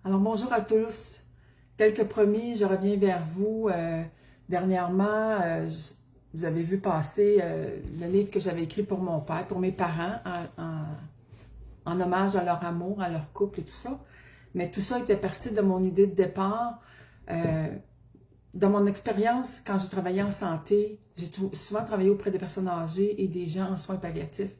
Alors bonjour à tous. Tel que promis, je reviens vers vous. Dernièrement, vous avez vu passer le livre que j'avais écrit pour mon père, pour mes parents, en hommage à leur amour, à leur couple et tout ça. Mais tout ça était parti de mon idée de départ. Dans mon expérience, quand j'ai travaillé en santé, j'ai souvent travaillé auprès des personnes âgées et des gens en soins palliatifs.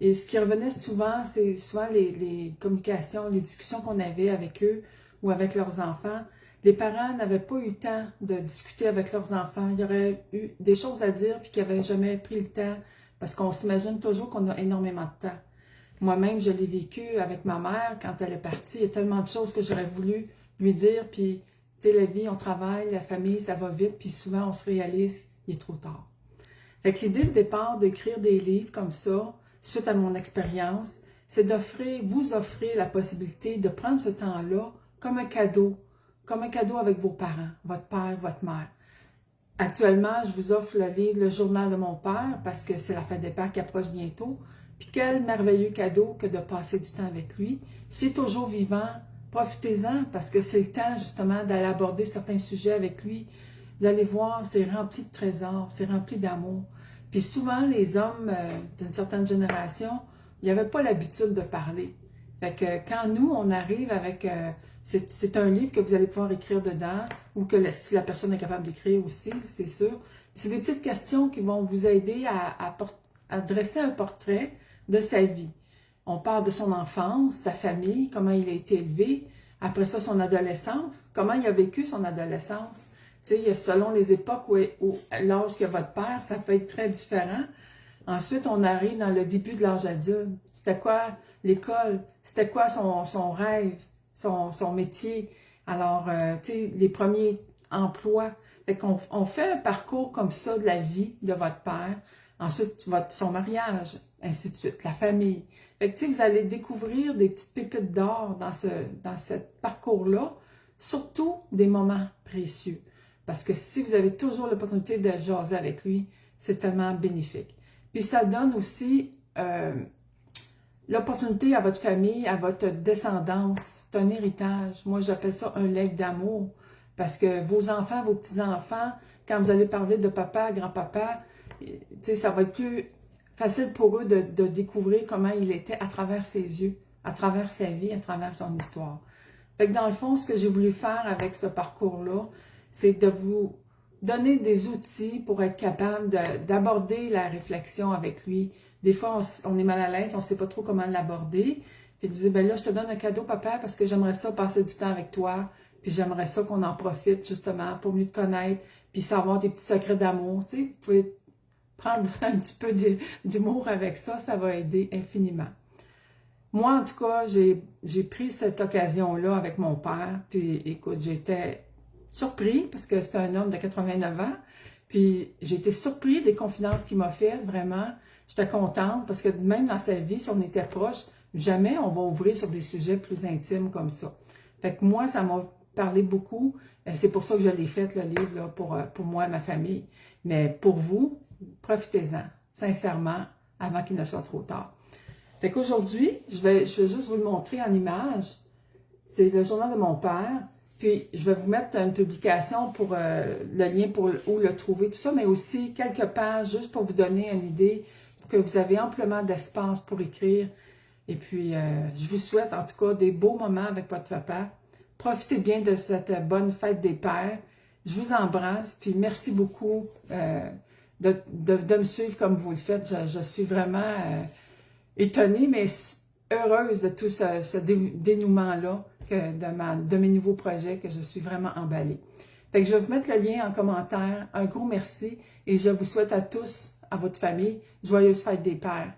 Et ce qui revenait souvent, c'est souvent les communications, les discussions qu'on avait avec eux ou avec leurs enfants. Les parents n'avaient pas eu le temps de discuter avec leurs enfants. Il y aurait eu des choses à dire puis qu'ils n'avaient jamais pris le temps parce qu'on s'imagine toujours qu'on a énormément de temps. Moi-même, je l'ai vécu avec ma mère quand elle est partie. Il y a tellement de choses que j'aurais voulu lui dire. Puis, tu sais, la vie, on travaille, la famille, ça va vite. Puis souvent, on se réalise qu'il est trop tard. Fait que l'idée de départ d'écrire des livres comme ça, suite à mon expérience, c'est vous offrir la possibilité de prendre ce temps-là comme un cadeau avec vos parents, votre père, votre mère. Actuellement, je vous offre le livre Le journal de mon père parce que c'est la fête des pères qui approche bientôt. Puis quel merveilleux cadeau que de passer du temps avec lui. S'il est toujours vivant, profitez-en parce que c'est le temps justement d'aller aborder certains sujets avec lui. Vous allez voir, c'est rempli de trésors, c'est rempli d'amour. Puis souvent, les hommes d'une certaine génération, ils n'avaient pas l'habitude de parler. Fait que quand nous, on arrive avec... c'est un livre que vous allez pouvoir écrire dedans, ou que si la personne est capable d'écrire aussi, c'est sûr. C'est des petites questions qui vont vous aider à dresser un portrait de sa vie. On parle de son enfance, sa famille, comment il a été élevé, après ça, son adolescence, comment il a vécu son adolescence. Tu sais, selon les époques où l'âge que votre père, ça peut être très différent. Ensuite, on arrive dans le début de l'âge adulte. C'était quoi l'école? C'était quoi son rêve, son métier? Alors, tu sais, les premiers emplois. Fait qu'on fait un parcours comme ça de la vie de votre père. Ensuite, son mariage, ainsi de suite, la famille. Fait que, tu sais, vous allez découvrir des petites pépites d'or dans ce parcours-là, surtout des moments précieux. Parce que si vous avez toujours l'opportunité de jaser avec lui, c'est tellement bénéfique. Puis ça donne aussi l'opportunité à votre famille, à votre descendance. C'est un héritage. Moi, j'appelle ça un legs d'amour. Parce que vos enfants, vos petits-enfants, quand vous allez parler de papa, grand-papa, ça va être plus facile pour eux de découvrir comment il était à travers ses yeux, à travers sa vie, à travers son histoire. Fait que dans le fond, ce que j'ai voulu faire avec ce parcours-là, c'est de vous donner des outils pour être capable d'aborder la réflexion avec lui. Des fois, on est mal à l'aise, on ne sait pas trop comment l'aborder. Puis de vous dire, ben là, je te donne un cadeau, papa, parce que j'aimerais ça passer du temps avec toi. Puis j'aimerais ça qu'on en profite, justement, pour mieux te connaître, puis savoir des petits secrets d'amour. Tu sais, vous pouvez prendre un petit peu d'humour avec ça, ça va aider infiniment. Moi, en tout cas, j'ai pris cette occasion-là avec mon père. Puis, écoute, j'étais surpris parce que c'est un homme de 89 ans. Puis, j'ai été surpris des confidences qu'il m'a faites, vraiment. J'étais contente parce que même dans sa vie, si on était proches, jamais on va ouvrir sur des sujets plus intimes comme ça. Fait que moi, ça m'a parlé beaucoup. C'est pour ça que je l'ai fait, le livre, là, pour moi et ma famille. Mais pour vous, profitez-en, sincèrement, avant qu'il ne soit trop tard. Fait qu'aujourd'hui, je vais juste vous le montrer en image. C'est le journal de mon père. Puis, je vais vous mettre une publication pour le lien pour où le trouver, tout ça, mais aussi quelques pages juste pour vous donner une idée que vous avez amplement d'espace pour écrire. Et puis, je vous souhaite en tout cas des beaux moments avec votre papa. Profitez bien de cette bonne fête des pères. Je vous embrasse, puis merci beaucoup de me suivre comme vous le faites. Je suis vraiment étonnée, mais heureuse de tout ce dénouement-là, de mes nouveaux projets, que je suis vraiment emballée. Fait que je vais vous mettre le lien en commentaire. Un gros merci et je vous souhaite à tous, à votre famille, joyeuse fête des pères.